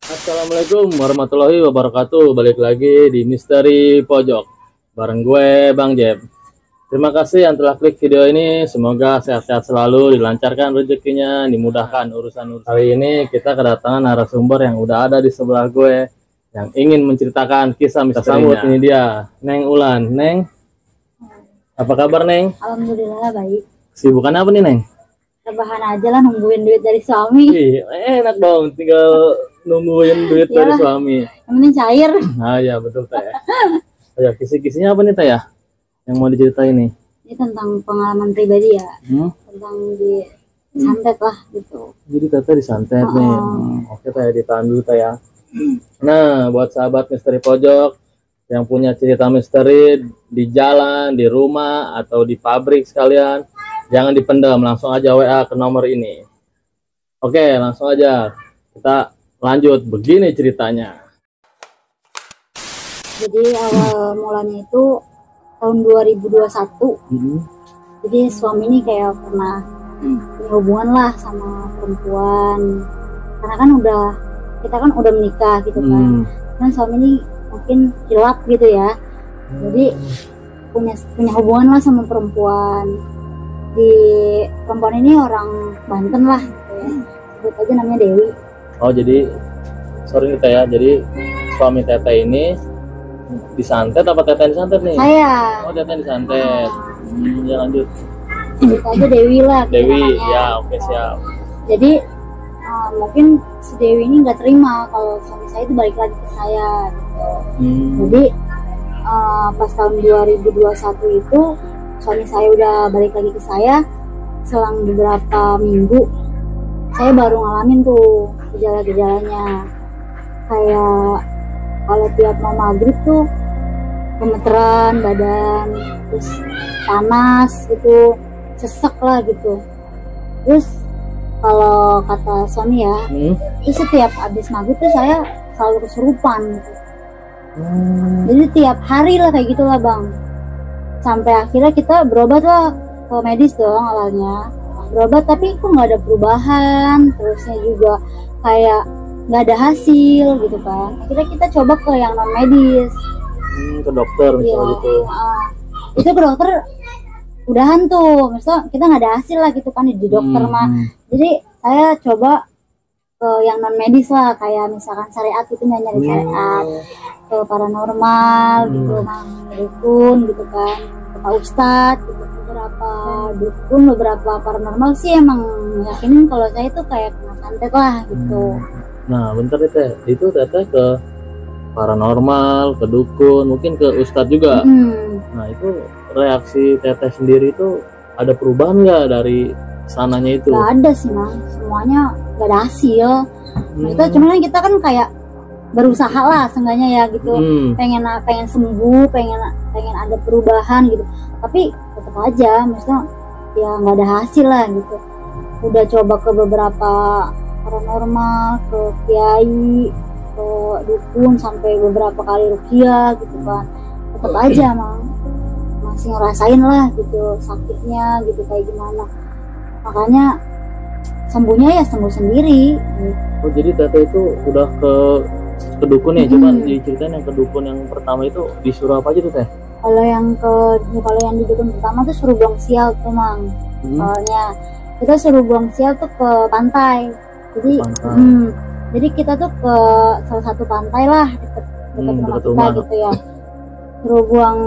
Assalamualaikum warahmatullahi wabarakatuh. Balik lagi di Misteri Pojok bareng gue Bang Jeb. Terima kasih yang telah klik video ini. Semoga sehat-sehat selalu, dilancarkan rezekinya, dimudahkan urusan. Kali ini kita kedatangan narasumber yang udah ada di sebelah gue yang ingin menceritakan kisah misterinya. Ini dia, Neng Ulan. Neng, apa kabar Neng? Alhamdulillah baik. Sibukan apa nih Neng? Rebahan aja lah, nungguin duit dari suami. Ih, enak dong, tinggal nungguin duit dari suami. Yang penting cair. Nah ya betul Teh. Ya, kisi-kisinya apa nih Teh ya? Yang mau diceritain nih? Ini tentang pengalaman pribadi ya. Tentang di santet lah gitu. Jadi Teh disantet nih. Oke Teh, ditahan dulu Teh ya. Nah, buat sahabat Misteri Pojok yang punya cerita misteri di jalan, di rumah, atau di pabrik sekalian, jangan dipendam, langsung aja WA ke nomor ini. Oke, langsung aja kita lanjut. Begini ceritanya. Jadi awal mulanya itu tahun 2021. Jadi suami ini kayak pernah punya hubungan lah sama perempuan. Karena kan kita kan udah menikah gitu kan. Dan suami ini mungkin hilap gitu ya. Jadi punya hubungan lah sama perempuan. Di perempuan ini orang Banten lah gitu ya. Sebut aja namanya Dewi. Oh, jadi sorry nih Teh ya, jadi suami Teteh ini disantet apa Teteh disantet nih? Saya. Oh, Teteh disantet. Ya lanjut. Sebut aja Dewi lah. Dewi, ya oke siap. Jadi mungkin si Dewi ini nggak terima kalau suami saya itu balik lagi ke saya gitu. Jadi pas tahun 2021 itu suami saya udah balik lagi ke saya. Selang beberapa minggu saya baru ngalamin tuh gejala-gejalanya, kayak kalau tiap mau maghrib tuh gemeteran badan, terus panas gitu, sesek lah gitu. Terus kalau kata suami ya, itu setiap habis maghrib tuh saya selalu kesurupan gitu. Jadi tiap hari lah kayak gitulah Bang. Sampai akhirnya kita berobat lah ke medis dong awalnya. Berobat tapi kok nggak ada perubahan, terusnya juga kayak nggak ada hasil gitu kan. Akhirnya kita coba ke yang non medis, ke dokter misalnya gitu. Itu ke dokter udahan tuh, misalnya kita nggak ada hasil lah gitu kan di dokter mah. Jadi saya coba ke yang non medis lah, kayak misalkan syariat gitu, nyari syariat, ke paranormal gitu, mang dukun gitu kan, ke Pak Ustadz gitu. Beberapa dukun, beberapa paranormal sih emang yakinin kalau saya tuh kayak kena santet lah gitu. Nah bentar deh Teh, itu Teteh ke paranormal, ke dukun, mungkin ke Ustadz juga. Nah itu reaksi Teteh sendiri itu ada perubahan nggak dari sananya itu? Gak ada sih Mang, semuanya gak ada hasil. Kita kan kayak berusaha lah seenggaknya ya gitu, pengen sembuh, pengen ada perubahan gitu, tapi tetap aja maksudnya ya nggak ada hasil lah gitu. Udah coba ke beberapa paranormal, ke kiai, ke dukun, sampai beberapa kali ruqyah gitu kan, tetap aja masih ngerasain lah gitu sakitnya gitu kayak gimana. Makanya sembuhnya ya sembuh sendiri. Oh jadi Teteh itu udah ke dukun ya? Coba diceritain yang ke dukun yang pertama itu disuruh apa aja tuh Teh? Kalau yang di dukun pertama tuh suruh buang sial tuh Mang. Soalnya kita suruh buang sial tuh ke pantai. Jadi kita tuh ke salah satu pantai lah dekat rumah kita gitu ya. Suruh buang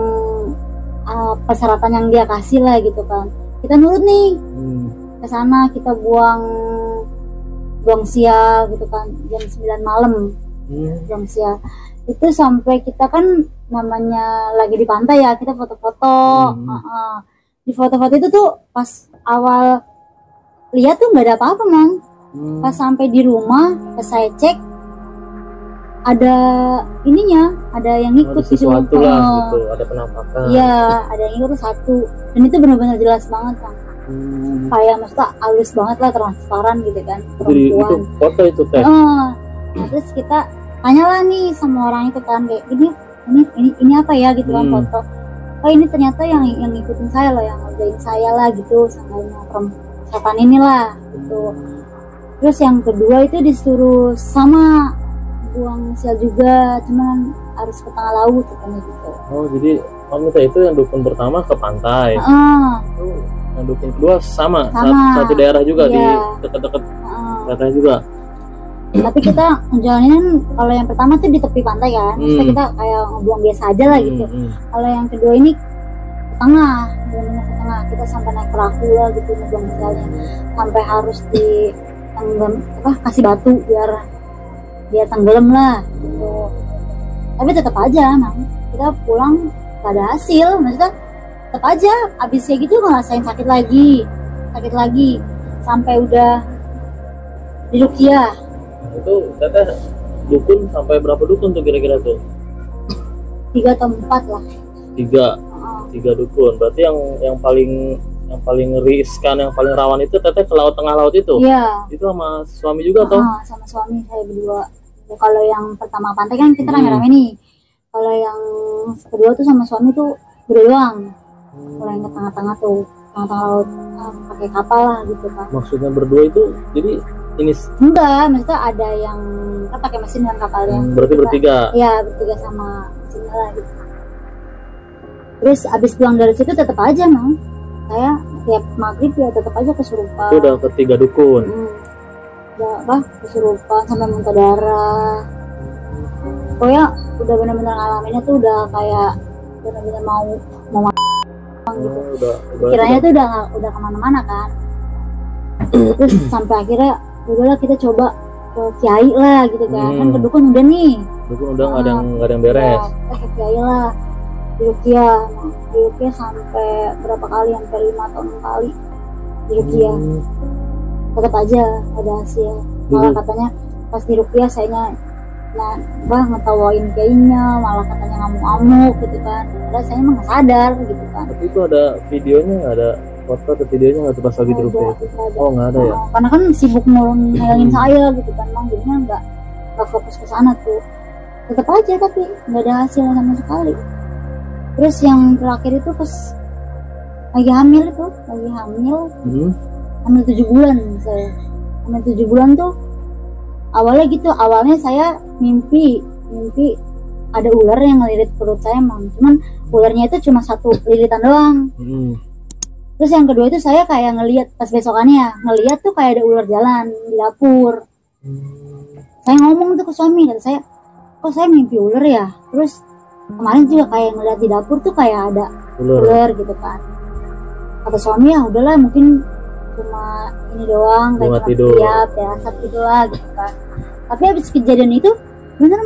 persyaratan yang dia kasih lah gitu kan. Kita nurut nih. Ke sana kita buang sial gitu kan, jam 9 malam. Buang sial itu sampai kita kan namanya lagi di pantai ya, kita foto-foto. Di foto-foto itu tuh pas awal lihat tuh nggak ada apa-apa Mang. Pas sampai di rumah, pas saya cek ada ininya, ada yang ikut gitu. Lah, gitu. Ada penampakan. Iya, ada yang ikut satu, dan itu benar-benar jelas banget Mang. Kayak maksudnya halus banget lah, transparan gitu kan, perempuan. Itu foto itu Teh. Terus kita tanyalah nih sama orang itu kan, kayak ini apa ya gitu kan, foto. Oh ini ternyata yang ngikutin saya loh, yang ngerjain saya lah gitu, sama setan inilah gitu. Terus yang kedua itu disuruh sama buang sial juga, cuman harus ke tengah laut katanya gitu. Oh, jadi Mami Teh itu yang dukun pertama ke pantai. Itu yang dukun kedua sama. Satu daerah juga di dekat-dekat pantai juga. Tapi kita ngejalanin kalau yang pertama tuh di tepi pantai kan, maksudnya kita kayak ngebuang biasa aja lah gitu. Kalau yang kedua ini ke tengah, benar-benar ke tengah, kita sampai naik perahu lah gitu ngebuang sialnya, sampai harus di kasih batu biar tenggelam lah gitu. Tapi tetap aja kita pulang gak ada hasil, maksudnya tetap aja abis kayak gitu ngerasain sakit lagi sampai udah di Rukia. Itu Teteh dukun sampai berapa dukun tuh kira-kira tuh? 3 atau 4 lah. 3 dukun. Berarti yang paling riskan, yang paling rawan itu Teteh ke tengah laut itu? Iya. Itu sama suami juga toh? Sama suami saya berdua. Kalau yang pertama pantai kan kita rame-rame nih. Kalau yang kedua tuh sama suami tuh berdua doang. Kalau yang ke tengah-tengah tuh, tengah-tengah laut pakai kapal lah gitu kan. Maksudnya berdua itu jadi ini? Enggak, maksudnya ada yang kan pakai mesin dan kapalnya. Berarti bertiga? Iya, bertiga sama mesinnya lah gitu. Terus abis pulang dari situ tetap aja saya tiap maghrib ya tetap aja kesurupan. Itu udah ketiga dukun. Udah kesurupan sampai muntah darah. Pokoknya udah benar-benar ngalaminnya tuh udah kayak benar-benar mau gitu. Kiranya tuh udah kemana-mana kan. Terus sampai akhirnya udahlah kita coba ke kiai lah gitu kan. Kan ke dukun udah nih. Dukun udah nggak ada yang beres. Ya, kita ke kiai lah. Di Rukia sampai berapa kali, sampai 5 atau 6 kali di Rukia. Tetap aja ada hasil. Malah katanya pas di Rukia sayanya ngetawain kiainya, malah katanya ngamuk-ngamuk gitu kan. Padahal saya emang nggak sadar gitu kan. Tapi itu ada videonya, nggak ada foto atau videonya nggak tuh pas lagi di Rukia itu? Oh nggak ada ya? Karena kan sibuk ngilangin saya gitu kan, jadinya nggak fokus ke sana tuh. Tetap aja tapi nggak ada hasil sama sekali. Terus yang terakhir itu pas lagi hamil hamil 7 bulan saya. Hamil 7 bulan tuh awalnya saya mimpi ada ular yang ngelilit perut saya cuman ularnya itu cuma 1 lilitan doang. Terus yang kedua itu saya kayak ngelihat pas besokannya tuh kayak ada ular jalan di dapur. Saya ngomong tuh ke suami, kata saya, kok saya mimpi ular ya? Terus kemarin juga kayak ngeliat di dapur tuh kayak ada ular gitu kan. Kata suami, ya udahlah mungkin cuma ini doang, kayak tidur asap gitu lah gitu kan. Tapi habis kejadian itu bener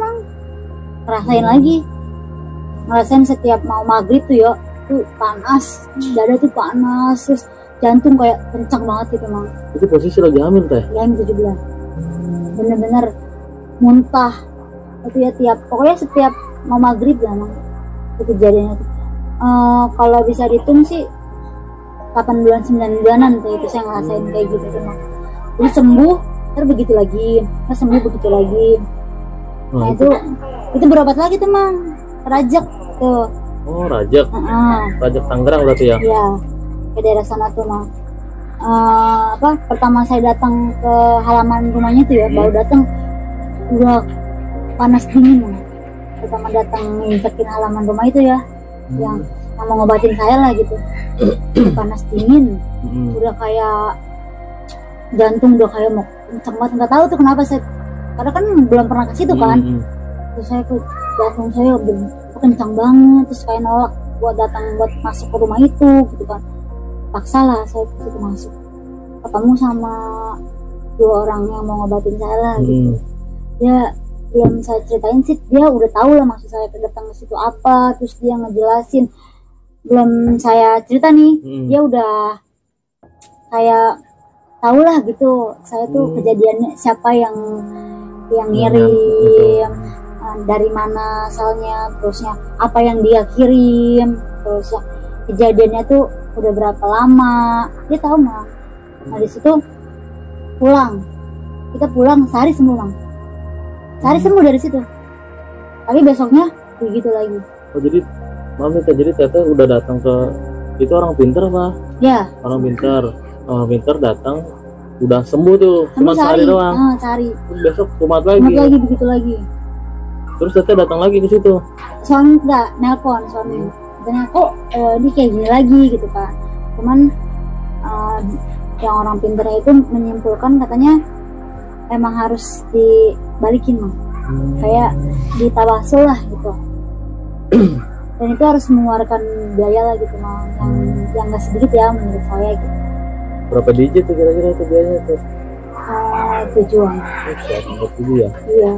ngerasain setiap mau maghrib tuh tuh panas, dada tuh panas, terus jantung kayak kencang banget gitu Itu posisi lagi hamil Teh? Ya, hamil 7 bulan. Bener-bener muntah itu ya pokoknya setiap mau maghrib lah itu kejadiannya tuh. Kalau bisa dihitung sih 8 bulan 9 bulanan tuh itu saya ngerasain kayak gitu tuh Jadi sembuh, terus begitu lagi, terus sembuh begitu lagi. Nah itu berobat lagi tuh Rajak tuh. Oh Rajak. Rajak Tangerang berarti ya? Iya, ke daerah sana tuh pertama saya datang ke halaman rumahnya tuh ya, baru datang udah panas dingin. Pertama datang ngincekin halaman rumah itu ya, yang mau ngobatin saya lah gitu. Panas dingin, udah kayak jantung udah kayak mau kenceng banget, nggak tahu tuh kenapa saya, karena kan belum pernah ke situ kan. Terus saya tuh jantung saya udah kencang banget, terus kayak nolak buat masuk ke rumah itu gitu kan. Paksa lah saya ke situ masuk, ketemu sama 2 orang yang mau ngobatin saya lah gitu. Ya belum saya ceritain sih, dia udah tahu lah maksud saya datang ke situ apa, terus dia ngejelasin. Belum saya cerita nih, dia udah kayak tahu lah gitu saya tuh kejadiannya, siapa yang ngirim, dari mana asalnya, terusnya apa yang dia kirim, terusnya kejadiannya tuh udah berapa lama, dia tahu Nah di situ kita pulang sehari sembuh sehari sembuh dari situ, tapi besoknya begitu lagi. Oh jadi jadi Teteh udah datang ke itu orang pintar apa? Ya. Orang pintar datang udah sembuh tuh, cuma sehari doang. Sehari. Terus besok kumat lagi. Begitu lagi. Terus teteh datang lagi ke situ. Suami enggak nelpon suami. Dan kok ini kayak gini lagi gitu kan. Cuman yang orang pinternya itu menyimpulkan katanya emang harus dibalikin Mang. Kayak ditawasul lah gitu. Dan itu harus mengeluarkan biaya lah gitu Mang. Yang nggak sedikit ya menurut saya gitu. Berapa digit tuh kira-kira itu biayanya tuh? Tujuan. Buat tujuh ya? Iya.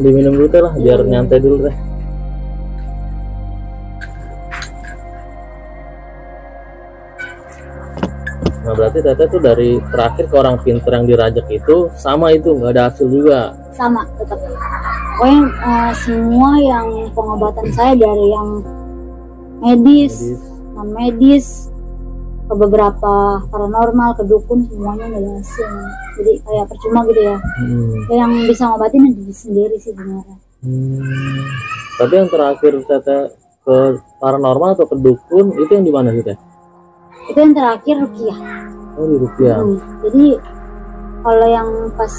Diminum dulu teh lah, biar nyantai dulu teh. Nah berarti teteh tuh dari terakhir ke orang pinter yang dirajak itu sama itu nggak ada hasil juga? Sama tetap. Pokoknya semua yang pengobatan saya dari yang medis, non medis, ke beberapa paranormal, ke dukun, semuanya nggak ada hasil. Jadi kayak percuma gitu ya. Yang bisa ngobatin diri sendiri sih sebenarnya. Tapi yang terakhir teteh ke paranormal atau ke dukun itu yang di mana sih teh? Itu yang terakhir ruqyah. Oh di ruqyah. Jadi kalau yang pas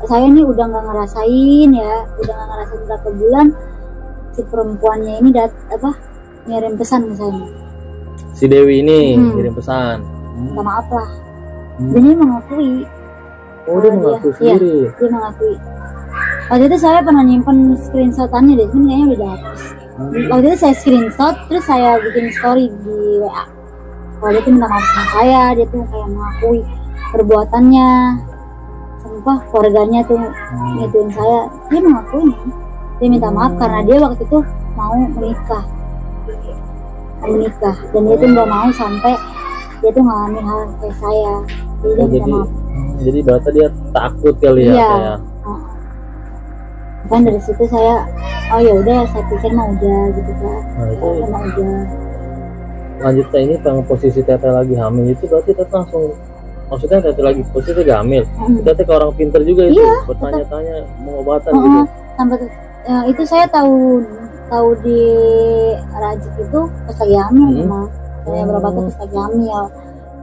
saya nih udah nggak ngerasain berapa bulan si perempuannya ini ngirim pesan ke saya. Si Dewi ini ngirim pesan. Minta maaf lah. Dia mengakui. Oh dia mengakui sendiri. Iya, dia mengakui. Waktu itu saya pernah nyimpen screenshotannya deh, cuman kayaknya udah hapus. Waktu itu saya screenshot, terus saya bikin story di WA. Kalau dia tuh minta maaf sama saya, dia tuh kayak mengakui perbuatannya, sumpah keluarganya tuh ngituin saya. Dia mengakui, dia minta maaf karena dia waktu itu mau menikah, dan dia tuh nggak mau sampai dia tuh ngalamin hal kayak saya. Jadi dia minta maaf. Jadi berarti dia takut kali ya? Iya. Kan dari situ saya, oh ya udah, saya pikir mau udah gitu kan. Nah itu mau udah. Lanjutnya ini posisi teteh lagi hamil itu berarti teteh langsung, maksudnya teteh lagi posisi hamil, teteh ke orang pinter juga itu, bertanya-tanya pengobatan gitu. Sampai itu saya tahu di rajik itu pas lagi hamil memang. Saya berobatnya pas lagi hamil.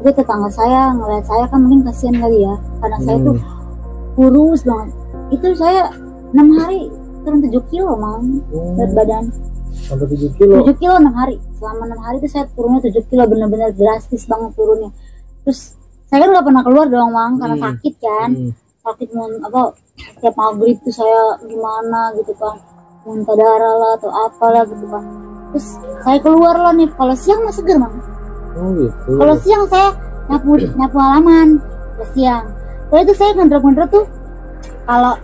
Itu tetangga saya ngeliat saya kan mungkin kasihan kali ya, karena saya tuh kurus banget. Itu saya 6 hari turun 7 kilo Mang, berat badan. Sampai 7 kilo? 7 kilo 6 hari. Selama 6 hari itu saya turunnya 7 kilo, bener-bener drastis banget turunnya. Terus saya kan gak pernah keluar dong Mang, karena sakit kan. Sakit setiap maghrib tuh saya gimana gitu kan, muntah darah lah atau apalah gitu kan. Terus saya keluar lah nih, kalau siang mah seger Mang. Oh gitu. Kalau siang saya nyapu halaman, kalau siang. Kalau itu saya ngendrop tuh kalau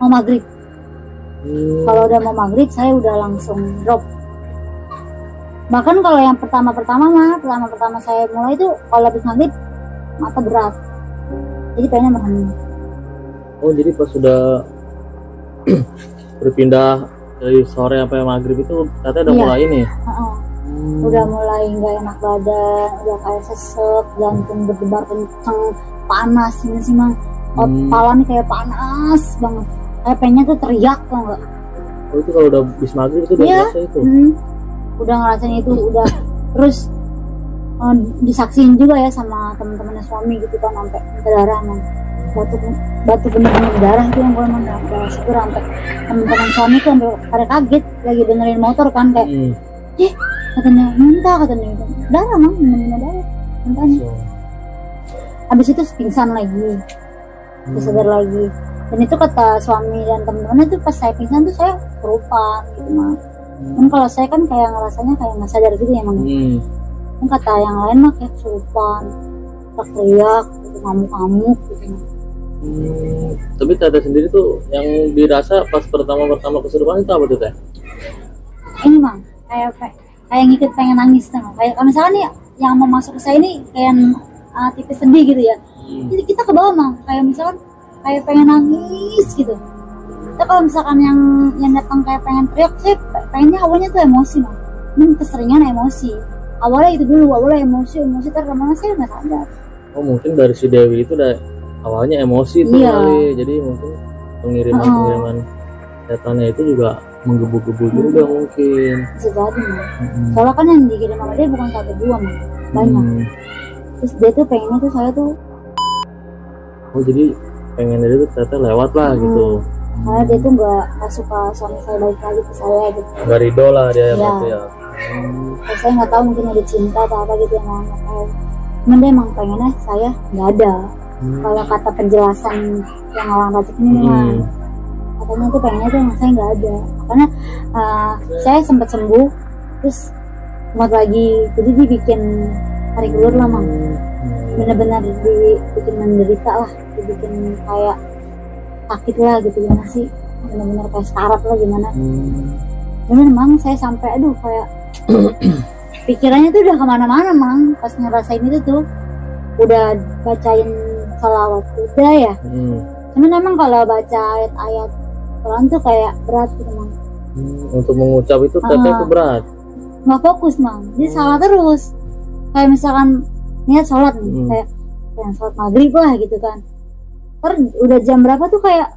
mau maghrib. Kalau udah mau maghrib saya udah langsung drop. Bahkan kalau yang pertama saya mulai itu kalau habis maghrib mata berat, jadi pengen merem. Oh jadi pas sudah berpindah dari sore sampai maghrib itu katanya udah mulai ini. Udah mulai nggak enak badan, udah kayak sesek, jantung berdebar kenceng, panas ini sih Mang. Kepala nih kayak panas banget. Kayak pengennya tuh teriak tau nggak? Oh itu kalau udah habis maghrib itu udah biasa itu? Udah ngerasain itu, udah terus disaksiin juga ya sama teman-temannya suami gitu kan, sampai darah Mang. Batu bener-bener darah itu yang gue emang gak syukur, sampai teman-teman suami tuh pada kaget lagi benerin motor kan, kayak katanya darah Mang, bener-bener darah muntahnya. Habis itu pingsan lagi, terus sadar lagi. Dan itu kata suami dan teman-temannya tuh pas saya pingsan tuh saya kerupan gitu Mang. Kan kalau saya kan kayak ngerasanya kayak nggak sadar gitu ya Mang. Kan kata yang lain mah kayak kesurupan, teriak gitu, ngamuk-ngamuk gitu. Tapi teteh sendiri tuh yang dirasa pas pertama kesurupan itu apa tuh teh? Ini Mang, kayak ngikut pengen nangis tuh. Kayak kalau misalkan nih yang mau masuk ke saya ini kayak tipis sedih gitu ya. Jadi kita ke bawah Mang, kayak misalkan kayak pengen nangis gitu. Tapi kalau misalkan yang datang kayak pengen teriak, saya pengennya awalnya tuh emosi Mang. Keseringan emosi. Awalnya itu dulu, emosi terus lama-lama saya nggak sadar. Oh mungkin dari si Dewi itu udah awalnya emosi tuh kali, jadi mungkin pengiriman setannya itu juga menggebu-gebu juga mungkin. Bisa jadi soalnya kan yang dikirim sama dia bukan 1 2 Mang, banyak. Terus dia tuh pengennya tuh saya tuh, oh jadi pengen itu ternyata lewat lah gitu. karena dia tuh nggak suka suami saya balik lagi ke saya gitu. Nggak ridho lah dia Iya. berarti ya. Saya nggak tahu, mungkin ada cinta atau apa gitu yang nggak tahu. Cuman dia emang pengennya saya nggak ada. Kalau kata penjelasan yang orang Racik ini memang katanya tuh pengennya tuh emang saya nggak ada. Makanya saya sempat sembuh, terus kumat lagi, jadi dibikin tarik ulur lah mang. Benar-benar dibikin menderita lah, dibikin kayak sakit lah gitu, gimana sih, benar-benar kayak sekarat lah gimana. Bener mang, saya sampai aduh kayak pikirannya tuh udah kemana-mana mang pas ngerasain itu tuh. Udah bacain sholawat udah ya, cuman emang kalau baca ayat-ayat Quran tuh kayak berat gitu mang. Untuk mengucap itu teteh itu berat, nggak fokus mang, jadi salah terus. Kayak misalkan niat sholat nih, kayak sholat maghrib lah gitu kan, udah jam berapa tuh kayak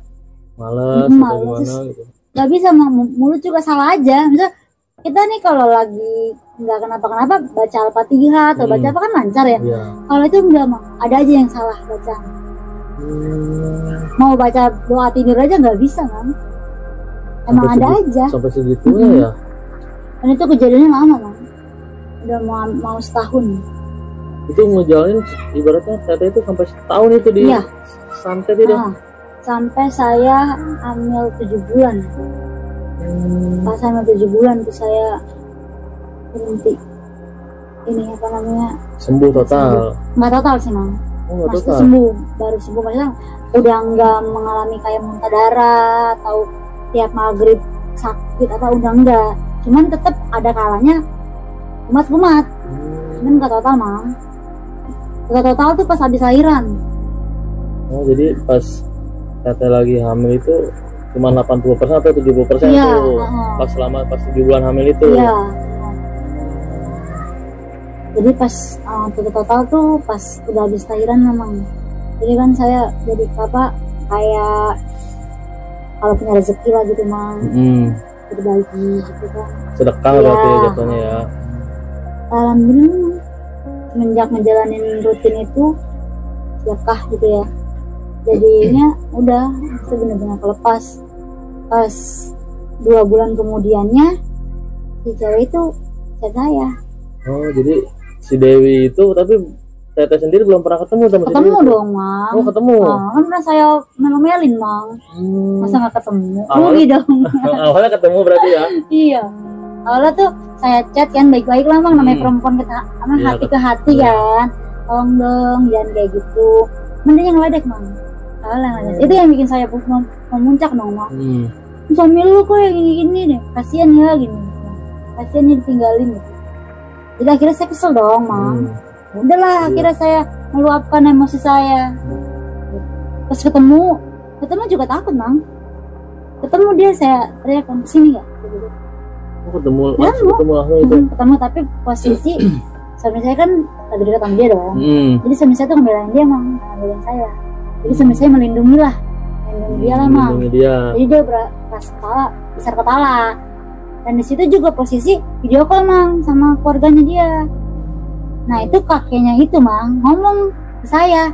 malas atau gimana gitu. Gak bisa, mulut juga salah aja. Misal kita nih kalau lagi nggak kenapa-kenapa baca Al-Fatihah atau baca apa kan lancar ya. Kalau itu enggak mang, ada aja yang salah baca. Mau baca doa tidur aja nggak bisa mang, emang ada aja. Sampai segitunya ya. Dan itu kejadiannya lama mang, udah mau setahun. Itu ngejalanin ibaratnya teteh itu sampai setahun itu di santet itu. Sampai saya hamil 7 bulan. Pas hamil 7 bulan tuh saya berhenti ini apa namanya, sembuh total. Nggak total sih mang, maksudnya sembuh, baru sembuh, maksudnya udah nggak mengalami kayak muntah darah atau tiap maghrib sakit apa, udah enggak. Cuman tetap ada kalanya kumat, cuman nggak total mang. Nggak total tuh pas habis lahiran. Oh jadi pas teteh lagi hamil itu cuma 80% atau 70% tuh pas 7 bulan hamil itu. Iya. Jadi pas total tuh pas udah habis lahiran memang. Jadi kan saya jadi apa kayak kalau punya rezeki lah gitu mang, berbagi gitu kan. Sedekah berarti jatuhnya ya. Alhamdulillah semenjak ngejalanin rutin itu sedekah gitu ya, jadinya udah saya benar-benar kelepas. Pas 2 bulan kemudiannya si cewek itu chat saya. Oh jadi si Dewi itu, tapi teteh sendiri belum pernah ketemu sama si Dewi? Ketemu dong mang. Oh ketemu? Kan pernah saya melo-melin mang. Masa nggak ketemu? Rugi dong. Awalnya ketemu berarti ya? Iya, awalnya tuh saya chat kan baik-baik lah mang, namanya perempuan kita hati ke hati kan, tolong dong jangan kayak gitu. Mending yang ngeledek mang. Itu yang bikin saya memuncak dong mang. Suami lu kok yang gini-gini deh, kasihan ya gini, kasihan ya ditinggalin gitu. Jadi akhirnya saya kesel dong mang. Udahlah akhirnya saya meluapkan emosi saya. Pas ketemu juga takut mang. Ketemu dia saya teriak, sini nggak? Ketemu langsung itu. Ketemu tapi posisi suami saya kan lagi dekat sama dia dong. Jadi suami saya tuh ngebelain dia mang, ngebelain saya. Jadi suami saya melindungi lah, melindungi dia lah mang. Jadi dia beras kepala, besar kepala. Dan di situ juga posisi video call mang sama keluarganya dia. Nah itu kakeknya itu mang ngomong ke saya,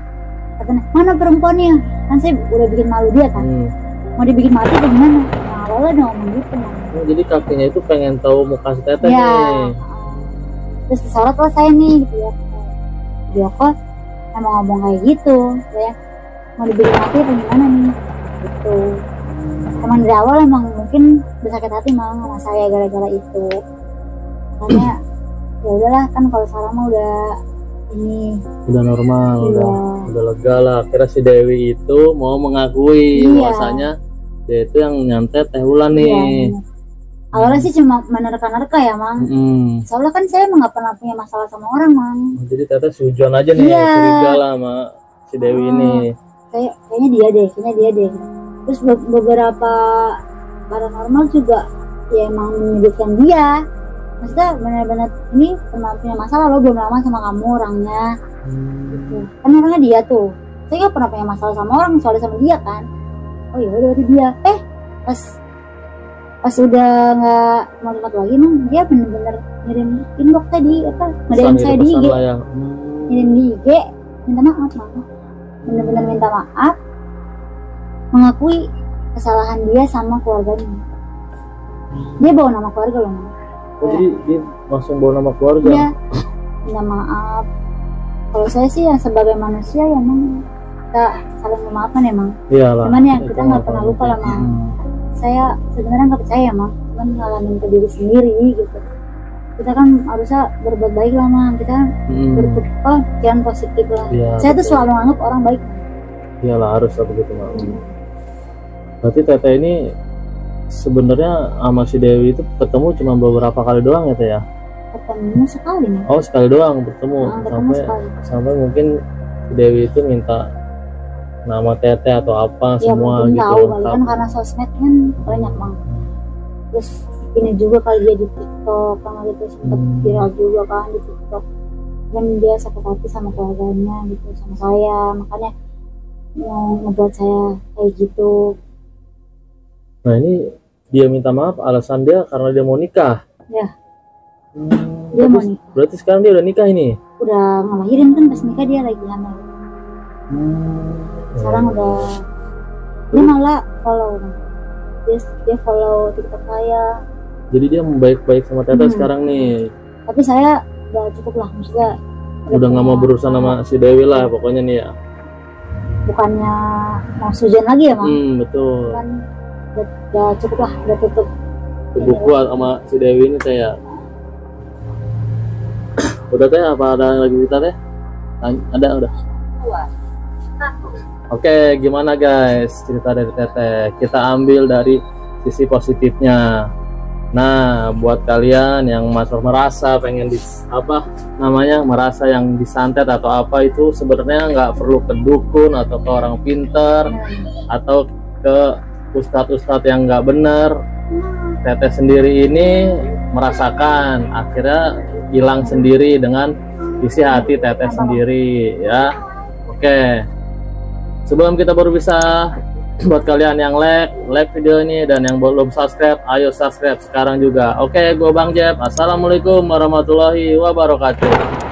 katanya mana perempuannya? Kan saya udah bikin malu dia kan. Mau dibikin mati atau gimana? Nah awalnya udah ngomong gitu mang. Oh, jadi kakeknya itu pengen tahu muka si teteh ya, nih. Terus disorot lah saya nih gitu ya. Video call emang ngomong kayak gitu ya. Mau dibikin mati atau gimana nih? Gitu. Emang dari awal emang mungkin udah sakit hati mang sama saya gara-gara itu. Makanya ya udahlah, kan kalau sekarang mah udah ini udah normal, udah lega lah. Akhirnya si Dewi itu mau mengakui bahwasanya dia itu yang nyantet Teh Wulan nih. Awalnya sih cuma menerka-nerka ya mang. Soalnya kan saya emang gak pernah punya masalah sama orang mang. Jadi teteh sujon aja nih, curiga lah sama si Dewi ini. Kayaknya dia deh. Terus beberapa paranormal juga ya emang menyebutkan dia. Maksudnya benar-benar ini pernah punya masalah, lo belum lama sama kamu orangnya. Gitu. Kan orangnya dia tuh. Saya gak pernah punya masalah sama orang, soalnya sama dia kan. Oh iya udah berarti dia. Pas udah nggak mau dekat lagi mang, dia bener-bener ngirim inbox tadi apa, nge-DM saya di IG. Ngirim di IG, minta maaf mang. Bener-bener minta maaf, mengakui kesalahan dia sama keluarganya. Dia bawa nama keluarga loh, Mang. Oh, jadi dia langsung bawa nama keluarga. Iya, minta maaf. Kalau saya sih yang sebagai manusia ya Mang, kita saling memaafkan ya Mang. Iyalah. Cuman ya kita nggak pernah lupa lah Mang. Saya sebenarnya nggak percaya Mang, cuman ngalamin ke diri sendiri gitu. Kita kan harusnya berbuat baik lah Mang, kita berpikiran positif lah. Ya, saya tuh selalu anggap orang baik. Iyalah, harus begitu Mang. Berarti Teteh ini sebenarnya sama si Dewi itu ketemu cuma beberapa kali doang ya Teh ya? Ketemu sekali Mang. Oh, sekali doang bertemu. Ketemu sekali. Sampai mungkin si Dewi itu minta nama Teteh atau apa Ya, semua mungkin gitu. tahu kali kan karena sosmed kan banyak Mang. Terus ini juga kali dia di TikTok kan gitu, sempat viral juga kan di TikTok. Dan dia sakit hati sama keluarganya gitu, sama saya, makanya mau ngebuat saya kayak gitu. Nah, ini dia minta maaf alasan dia karena dia mau nikah. Ya. Dia mau nikah. Berarti sekarang dia udah nikah ini? Udah ngelahirin kan, pas nikah dia lagi hamil. Sekarang udah dia malah follow. Dia follow TikTok saya. Jadi dia baik-baik sama Teteh sekarang nih. Tapi saya udah cukup lah, maksudnya udah nggak mau berurusan sama si Dewi lah pokoknya nih ya. Bukannya mau sujan lagi ya Mang? Betul. Kan udah cukup lah, udah tutup buku sama si Dewi ini Teh ya. Udah Teh, apa ada lagi cerita Teh? Ada udah. Oke, gimana guys cerita dari Teteh? Kita ambil dari sisi positifnya. Nah, buat kalian yang merasa pengen merasa yang disantet atau apa, itu sebenarnya nggak perlu ke dukun atau ke orang pinter atau ke ustadz-ustadz yang nggak bener. Teteh sendiri ini merasakan, akhirnya hilang sendiri dengan isi hati Teteh sendiri ya. Oke, sebelum kita baru bisa, buat kalian yang like video ini dan yang belum subscribe, ayo subscribe sekarang juga. Oke, gue Bang Jeb. Assalamualaikum warahmatullahi wabarakatuh.